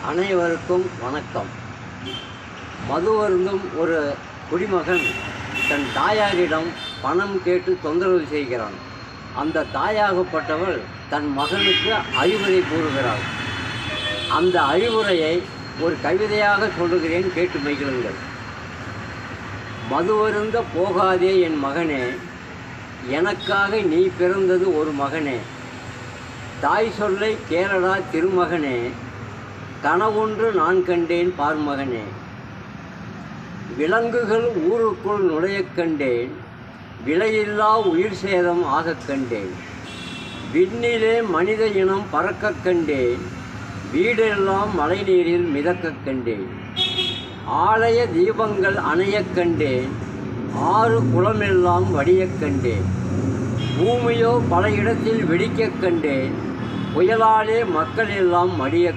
அனைவருக்கும் வணக்கம். மது அருந்தும் ஒரு குடிமகன் தன் தாயாரிடம் பணம் கேட்டு தொந்தரவு செய்கிறான். அந்த தாயாகப்பட்டவள் தன் மகனுக்கு அறிவுரை கூறுகிறாள். அந்த அறிவுரையை ஒரு கவிதையாக சொல்லுகிறேன், கேட்டு மகிழுங்கள். மது அருந்த போகாதே என் மகனே, எனக்காக நீ பிறந்தது ஒரு மகனே. தாய் சொல்லை கேளடா திருமகனே, கனவொன்று நான் கண்டேன் பார்மகனே. விலங்குகள் ஊருக்குள் நுழையக் கண்டேன், விலையில்லா உயிர் சேதம் ஆகக் கண்டேன். விண்ணிலே மனித இனம் பறக்கக் கண்டேன், வீடெல்லாம் மழைநீரில் மிதக்கக் கண்டேன். ஆலய தீபங்கள் அணையக் கண்டேன், ஆறு குளமெல்லாம் வடியக் கண்டேன். பூமியோ பல இடத்தில் வெடிக்கக் கண்டேன், புயலாலே மக்கள் எல்லாம் மடிய